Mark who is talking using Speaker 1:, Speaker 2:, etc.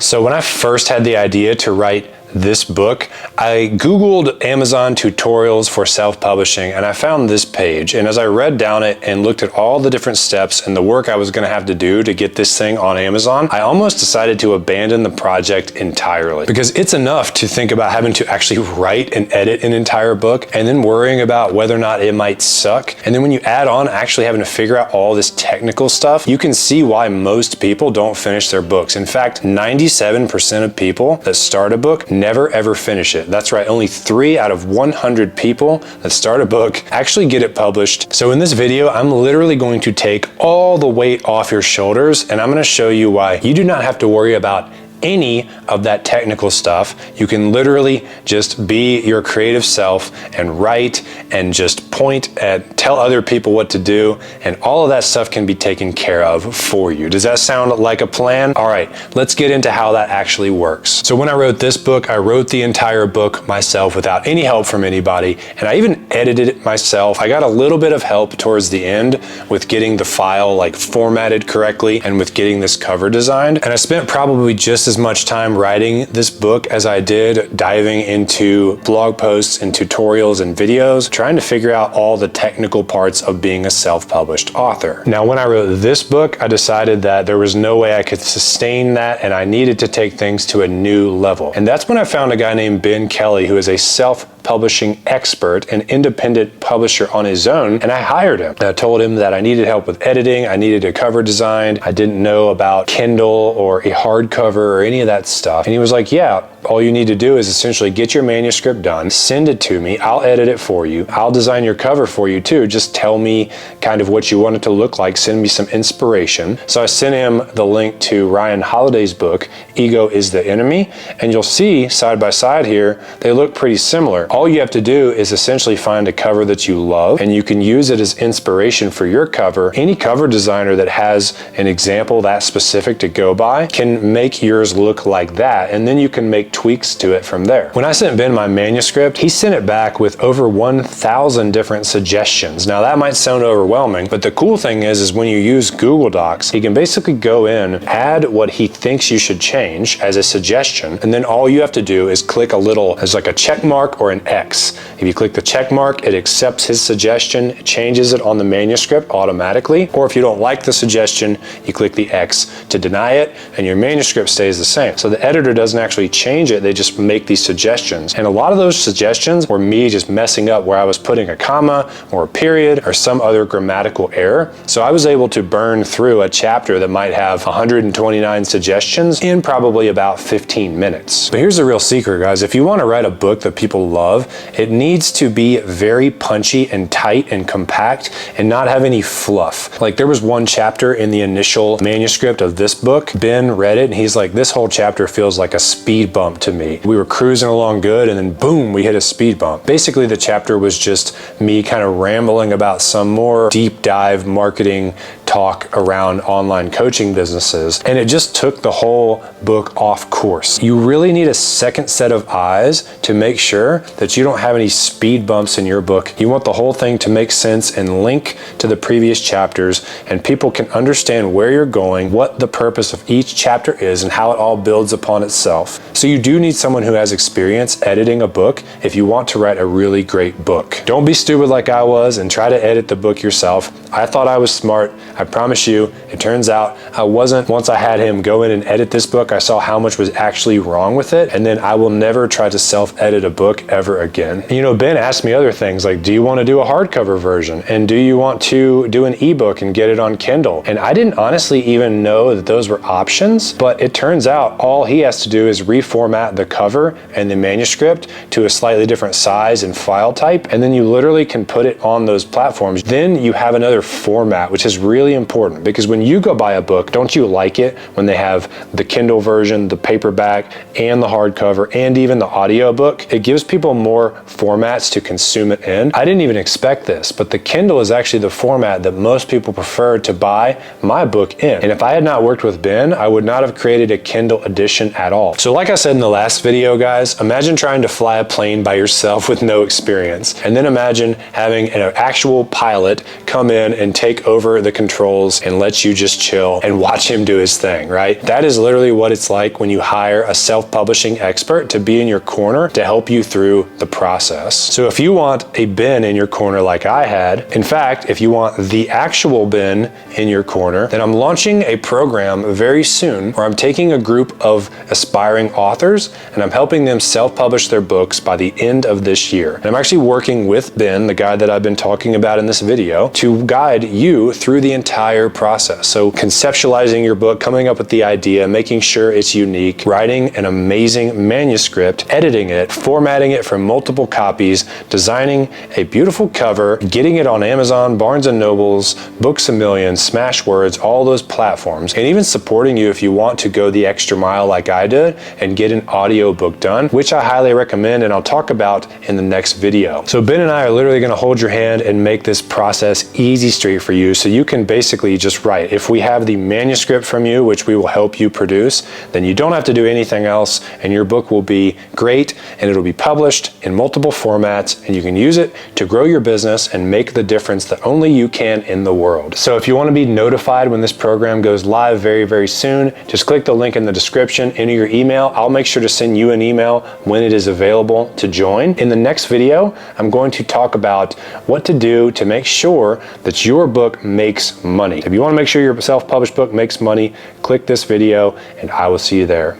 Speaker 1: So when I first had the idea to write this book, I Googled Amazon tutorials for self-publishing and I found this page. And as I read down it and looked at all the different steps and the work I was going to have to do to get this thing on Amazon, I almost decided to abandon the project entirely. Because it's enough to think about having to actually write and edit an entire book and then worrying about whether or not it might suck. And then when you add on actually having to figure out all this technical stuff, you can see why most people don't finish their books. In fact, 97% of people that start a book never ever finish it. That's right, only 3 out of 100 people that start a book actually get it published. So in this video, I'm literally going to take all the weight off your shoulders and I'm going to show you why you do not have to worry about any of that technical stuff. You can literally just be your creative self and write and just point and tell other people what to do, and all of that stuff can be taken care of for you. Does that sound like a plan? All right, let's get into how that actually works. So when I wrote this book, I wrote the entire book myself without any help from anybody, and I even edited it myself. I got a little bit of help towards the end with getting the file like formatted correctly and with getting this cover designed, and I spent probably just as much time writing this book as I did diving into blog posts and tutorials and videos, trying to figure out all the technical parts of being a self-published author. Now, when I wrote this book, I decided that there was no way I could sustain that and I needed to take things to a new level. And that's when I found a guy named Ben Kelly, who is a self-publishing expert, an independent publisher on his own, and I hired him. And I told him that I needed help with editing, I needed a cover designed, I didn't know about Kindle or a hardcover or any of that stuff. And he was like, yeah, all you need to do is essentially get your manuscript done, send it to me, I'll edit it for you, I'll design your cover for you too, just tell me kind of what you want it to look like, send me some inspiration. So I sent him the link to Ryan Holiday's book, Ego is the Enemy, and you'll see side by side here, they look pretty similar. All you have to do is essentially find a cover that you love, and you can use it as inspiration for your cover. Any cover designer that has an example that specific to go by can make yours look like that, and then you can make tweaks to it from there. When I sent Ben my manuscript, he sent it back with over 1,000 different suggestions. Now that might sound overwhelming, but the cool thing is when you use Google Docs, he can basically go in, add what he thinks you should change as a suggestion, and then all you have to do is click a little, as like a check mark or an X. If you click the check mark, it accepts his suggestion, it changes it on the manuscript automatically, or if you don't like the suggestion, you click the X to deny it, and your manuscript stays the same. So the editor doesn't actually change it, they just make these suggestions. And a lot of those suggestions were me just messing up where I was putting a comma or a period or some other grammatical error. So I was able to burn through a chapter that might have 129 suggestions in probably about 15 minutes. But here's the real secret, guys. If you want to write a book that people love, it needs to be very punchy and tight and compact and not have any fluff. Like there was one chapter in the initial manuscript of this book, Ben read it and he's like, this whole chapter feels like a speed bump to me. We were cruising along good and then boom, we hit a speed bump. Basically the chapter was just me kind of rambling about some more deep dive marketing talk around online coaching businesses, and it just took the whole book off course. You really need a second set of eyes to make sure that you don't have any speed bumps in your book. You want the whole thing to make sense and link to the previous chapters, and people can understand where you're going, what the purpose of each chapter is, and how it all builds upon itself. So you do need someone who has experience editing a book if you want to write a really great book. Don't be stupid like I was and try to edit the book yourself. I thought I was smart. I promise you, it turns out I wasn't. Once I had him go in and edit this book, I saw how much was actually wrong with it, and then I will never try to self-edit a book ever again. You know, Ben asked me other things like, do you want to do a hardcover version? And do you want to do an ebook and get it on Kindle? And I didn't honestly even know that those were options, but it turns out all he has to do is reformat the cover and the manuscript to a slightly different size and file type, and then you literally can put it on those platforms. Then you have another format, which is really important because when you go buy a book, don't you like it when they have the Kindle version, the paperback, and the hardcover, and even the audio book? It gives people more formats to consume it in. I didn't even expect this, but the Kindle is actually the format that most people prefer to buy my book in. And if I had not worked with Ben, I would not have created a Kindle edition at all. So like I said in the last video, guys, imagine trying to fly a plane by yourself with no experience. And then imagine having an actual pilot come in and take over the control controls and lets you just chill and watch him do his thing, right? That is literally what it's like when you hire a self-publishing expert to be in your corner to help you through the process. So if you want a Ben in your corner like I had, in fact, if you want the actual Ben in your corner, then I'm launching a program very soon where I'm taking a group of aspiring authors and I'm helping them self-publish their books by the end of this year. And I'm actually working with Ben, the guy that I've been talking about in this video, to guide you through the entire process. So conceptualizing your book, coming up with the idea, making sure it's unique, writing an amazing manuscript, editing it, formatting it for multiple copies, designing a beautiful cover, getting it on Amazon, Barnes & Nobles, Books A Million, Smashwords, all those platforms, and even supporting you if you want to go the extra mile like I did and get an audio book done, which I highly recommend and I'll talk about in the next video. So Ben and I are literally going to hold your hand and make this process easy straight for you so you can basically just write. If we have the manuscript from you, which we will help you produce, then you don't have to do anything else and your book will be great and it'll be published in multiple formats and you can use it to grow your business and make the difference that only you can in the world. So if you want to be notified when this program goes live very, very soon, just click the link in the description, enter your email. I'll make sure to send you an email when it is available to join. In the next video, I'm going to talk about what to do to make sure that your book makes money. If you want to make sure your self-published book makes money, click this video and I will see you there.